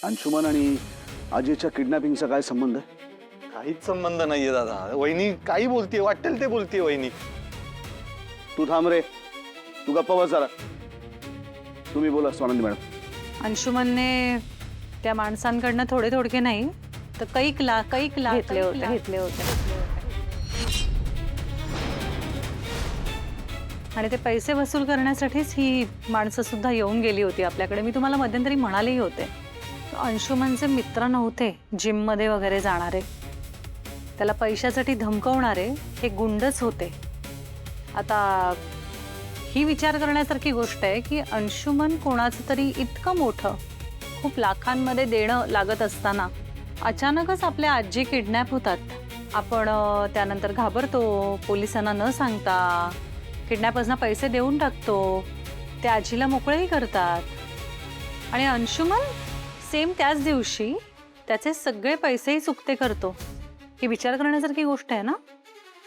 अंशुमन आणि अजयच्या किडनॅपिंगचा काय संबंध आहे? काहीच संबंध नाहीये दादा. वहिनी काही बोलतीये, वाटेल ते बोलतीये वहिनी. तू थांब रे, तू गप्पा बस जरा. तुम्ही बोला स्वानंदी मॅडम. अंशुमनने त्या माणसांकडनं थोडे थोडके नाही तर कैक लाख घेतले होते. आणि ते पैसे वसूल करण्यासाठीच ही माणसं सुद्धा येऊन गेली होती आपल्याकडे. मी तुम्हाला मध्यंतरी म्हणालेही होते, अंशुमनचे मित्र नव्हते जिममध्ये वगैरे जाणारे, त्याला पैशासाठी धमकवणारे हे गुंडच होते. आता ही विचार करण्यासारखी गोष्ट आहे की अंशुमन कोणाचं तरी इतकं मोठं खूप लाखांमध्ये देणं लागत असताना अचानकच आपल्या आजी किडनॅप होतात. आपण त्यानंतर घाबरतो, पोलिसांना न सांगता किडनॅपर्सना पैसे देऊन टाकतो, त्या आजीला मोकळेही करतात. आणि अंशुमन सेम त्याच दिवशी त्याचे सगळे पैसेही चुकते करतो. ही विचार करण्यासारखी गोष्ट आहे ना.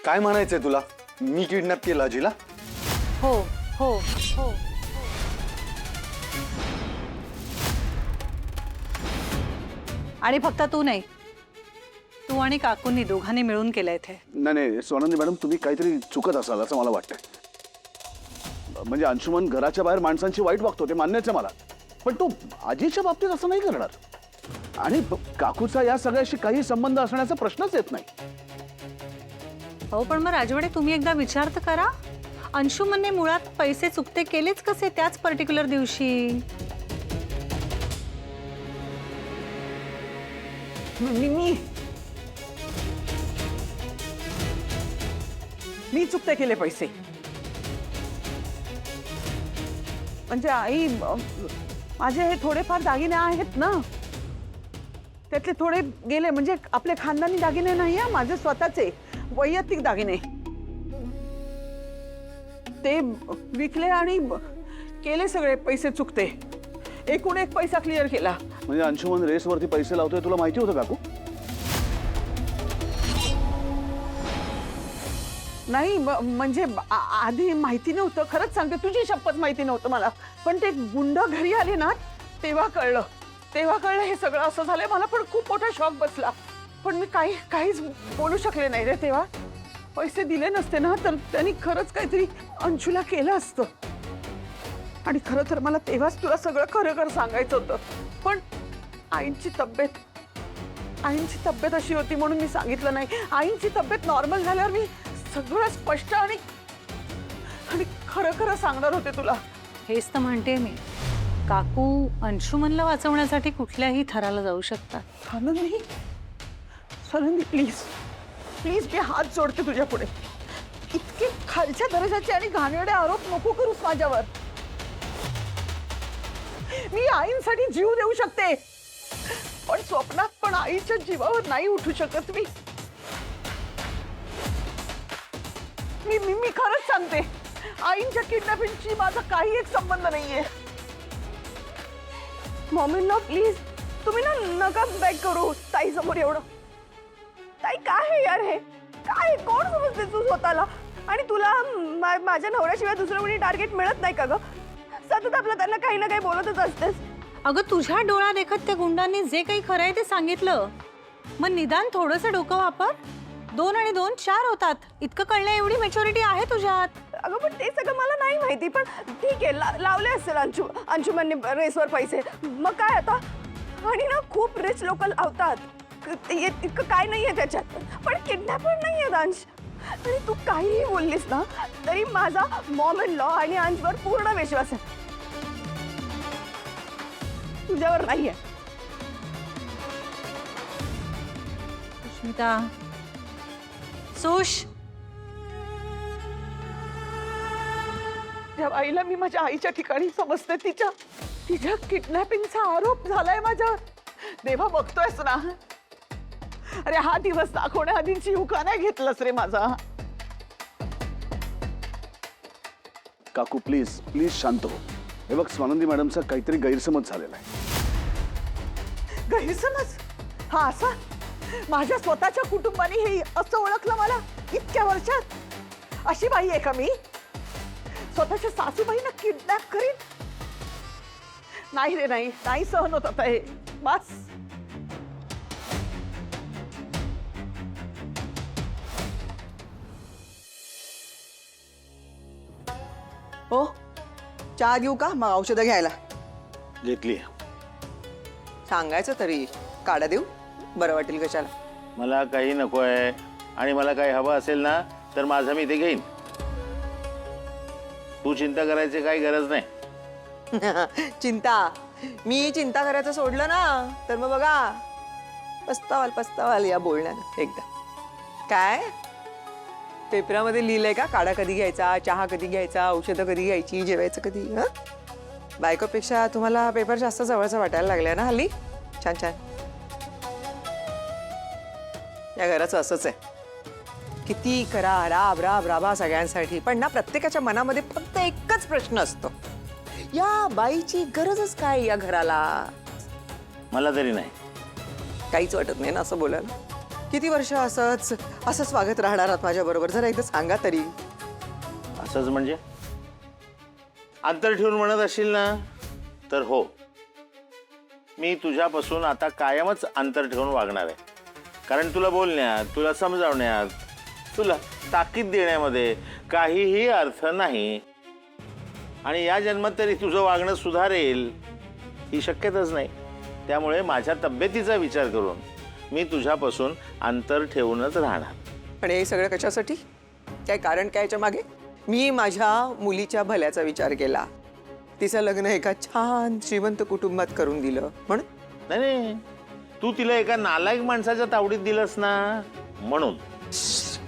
काय म्हणायचंय तुला? मी किडनॅप केलं अजिला? हो हो हो. आणि फक्त तू नाही, तू आणि काकूंनी दोघांनी मिळून केलंय ते. नाही स्वानंदी मॅडम, तुम्ही काहीतरी चुकत असाल असं मला वाटतंय. म्हणजे अंशुमन घराच्या बाहेर माणसांची वाईट वागतो ते मान्यच आहे मला, पण तो अजयच्या बाबतीत असं नाही करणार. आणि काकूचा या सगळ्याशी काही संबंध असण्याचा प्रश्नच येत नाही. हो, पण मग राजवाडे तुम्ही एकदा विचार तर करा, अंशुमनने मुळात पैसे चुकते केलेच कसे त्याच पर्टिक्युलर दिवशी? मी चुकते केले पैसे. म्हणजे आई, माझे हे थोडेफार दागिने आहेत ना, त्यातले थोडे गेले. म्हणजे आपले खानदानी दागिने नाही, माझे स्वतःचे वैयक्तिक दागिने ते विकले आणि केले सगळे पैसे चुकते. एकूण एक पैसा क्लिअर केला. म्हणजे अंशुमन रेसवरती पैसे लावतोय तुला माहिती होतं काकू? नाही म्हणजे आधी माहिती नव्हतं, खरंच सांगते, तुझी शपथ माहिती नव्हतं मला. पण ते गुंड घरी आले ना तेव्हा कळलं हे सगळं असं झालंय. मला पण खूप मोठा शॉक बसला, पण मी काहीच बोलू शकले नाही रे तेव्हा. पैसे दिले नसते ना तर त्यांनी खरंच काहीतरी अंशूला केलं असतं. आणि खरं तर मला तेव्हाच तुला सगळं खरं सांगायचं होतं, पण आईंची तब्येत अशी होती म्हणून मी सांगितलं नाही. आईंची तब्येत नॉर्मल झाल्यावर मी सगळं स्पष्ट आणि खरं सांगणार होते तुला. हेच तर म्हणते मी, काकू अंशुमनला वाचवण्यासाठी कुठल्याही थराला जाऊ शकतात. सनंदी प्लीज प्लीज, मी हात जोडते तुझ्या पुढे. इतके खालच्या दर्जाचे आणि घाणेरडे आरोप नको करूस माझ्यावर. मी आईंसाठी जीव देऊ शकते, पण स्वप्नात पण आईच्या जीवावर नाही उठू शकत मी. मी खरंच सांगते, आईंच्या किडनॅपिंगशी माझा काही एक संबंध नाहीये. मॉमींना प्लीज तुम्ही ना नका बॅक करू ताई समोर एवढं. ताई काय आहे यार हे? काय कोण समजते तू स्वतःला? आणि तुला माझ्या नवऱ्याशिवाय दुसरं कोणी टार्गेट मिळत नाही का ग? सतत आपलं त्यांना काही ना काही बोलतच असतेस. अगं तुझ्या डोळा देखत त्या गुंडांनी जे काही खरं आहे ते सांगितलं, मग निदान थोडंसं डोकं वापर. 2 आणि 2 4 होतात, इतकं कळलं एवढी मॅच्युरिटी आहे तुझ्यात. अगं पण ते सगळं मला नाही माहिती, पण ठीक आहे लावले असेल अंशुमनने रेसवर पैसे, मग काय आता. आणि ना खूप रिच लोक लावतात, इतकं काय नाहीये त्याच्यात, पण किडनॅपर नाहीये अंश. आणि तू काहीही बोललीस ना तरी माझा मॉम इन लॉ आणि अंशवर पूर्ण विश्वास आहे, तुझ्यावर नाहीये. सुष्मिता, सुश, आईला मी माझ्या आईच्या ठिकाणी समजते. तिच्या किडनॅपिंगचा आरोप झालाय माझ्यावर. देवा बघतोयस ना. अरे हा दिवस दाखवण्याआधी जीव का नाही घेतलास रे माझा? काकू प्लीज प्लीज शांत हो. हे बघ स्वानंदी मॅडमचा काहीतरी गैरसमज झालेला आहे. गैरसमज? हा असा? माझ्या स्वतःच्या कुटुंबाने हे असं ओळखलं मला इतक्या वर्षात? अशी बाई आहे का मी? स्वतःच्या सासूबाईंना किडनॅप करीन? नाही रे, नाही सहन होत आता हे. बस. हो चहा देऊ का मग औषधं घ्यायला घेतली. सांगायचं तरी काढा देऊ बरं वाटेल कशाला. मला काही नको आहे आणि मला काही हवं असेल ना तर माझं मी ते घेईन. तू चिंता करायची काही गरज नाही. चिंता मी चिंता करायचं सोडलं ना तर मग बघा पस्तावाल या बोलण्यानं एकदा. काय पेपरामध्ये लिहिलंय का काढा कधी घ्यायचा, चहा कधी घ्यायचा, औषधं कधी घ्यायची, जेवायचं कधी? हं बायकोपेक्षा तुम्हाला पेपर जास्त जवळचा वाटायला लागलाय ना हल्ली. छान छान. या घराचं असंच आहे, किती करा राब राब राबा सगळ्यांसाठी, पण ना प्रत्येकाच्या मनामध्ये फक्त एकच प्रश्न असतो, या बाईची गरजच काय या घराला. मला तरी नाही. काहीच वाटत नाही ना असं बोलायला. किती वर्ष असंच वागत राहणार आहात माझ्या बरोबर, जरा एकदा सांगा तरी. असंच म्हणजे अंतर ठेवून म्हणत असशील ना तर हो, मी तुझ्यापासून आता कायमच अंतर ठेवून वागणार आहे. कारण तुला बोलण्यात, तुला समजावण्यात, तुला ताकीद देण्यामध्ये काहीही अर्थ नाही. आणि या जन्मात तरी तुझं वागणं सुधारेल ही शक्यताच नाही. त्यामुळे माझ्या तब्येतीचा विचार करून मी तुझ्यापासून अंतर ठेवूनच राहणार. पण हे सगळं कशासाठी? काय कारण काय याच्या मागे? मी माझ्या मुलीच्या भल्याचा विचार केला, तिचं लग्न एका छान श्रीमंत कुटुंबात करून दिलं म्हणून. नाही, तू तिला एका नालायक माणसाच्या तावडीत दिलंस ना म्हणून.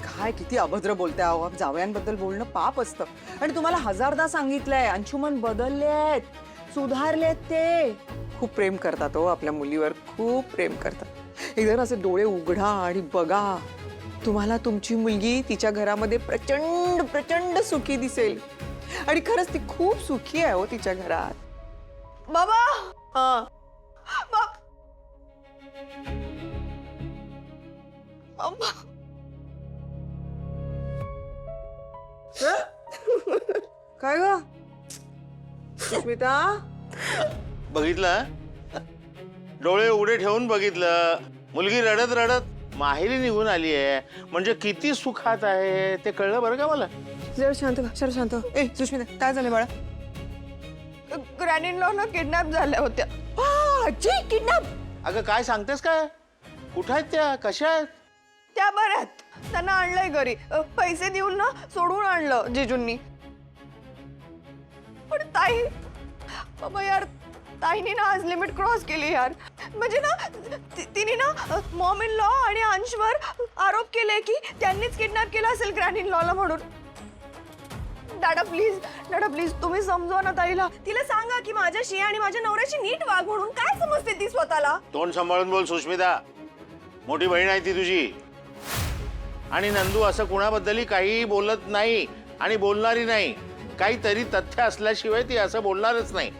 काय किती अभद्र बोलताय अहो. जावयांबद्दल बोलणं पाप असतं. आणि तुम्हाला हजारदा सांगितलंय अंशुमन बदललेत, सुधारलेत. ते खूप प्रेम करतात हो आपल्या मुलीवर, खूप प्रेम करतात. एकदा असे डोळे उघडा आणि बघा, तुम्हाला तुमची मुलगी तिच्या घरामध्ये प्रचंड प्रचंड सुखी दिसेल. आणि खरंच ती खूप सुखी आहे हो तिच्या घरात. बाबा हा अम्मा. काय ग सुष्मिता? बघितलं, डोळे उघडे ठेवून बघितलं. मुलगी रडत रडत माहेरी निघून आली आहे म्हणजे किती सुखात आहे ते कळलं बरं का मला. जरा शांत व्हा, जरा शांत व्हा. ए सुष्मिता काय झालं बाळा? ग्रॅनिन लॉ किडनॅप झाल्या होत्या. आजी किडनॅप? अगं काय सांगतेस काय? कुठं आहेत त्या? कशा आहेत? त्या बऱ्यात, त्यांना आणलंय घरी. पैसे देऊन ना सोडून आणलं जिजूंनी. पण ताई बाबा यार, ताईने ना आज लिमिट क्रॉस केली यार. म्हणजे ना तिने ना मॉम इन लॉ आणि अंशवर आरोप केले की त्यांनीच किडनॅप केला असेल ग्रॅनिन लॉला म्हणून. दादा प्लीज तुम्ही समजवा ना ताईला. तिला सांगा की माझ्याशी आणि माझ्या नवऱ्याशी नीट वाग म्हणून. काय समजते ती स्वतःला? तोंड सांभाळून बोल सुष्मिता. मोठी बहीण आहे ती तुझी. आणि नंदू असं कुणाबद्दलही काहीही बोलत नाही आणि बोलणारी नाही. काहीतरी तथ्य असल्याशिवाय ती असं बोलणारच नाही.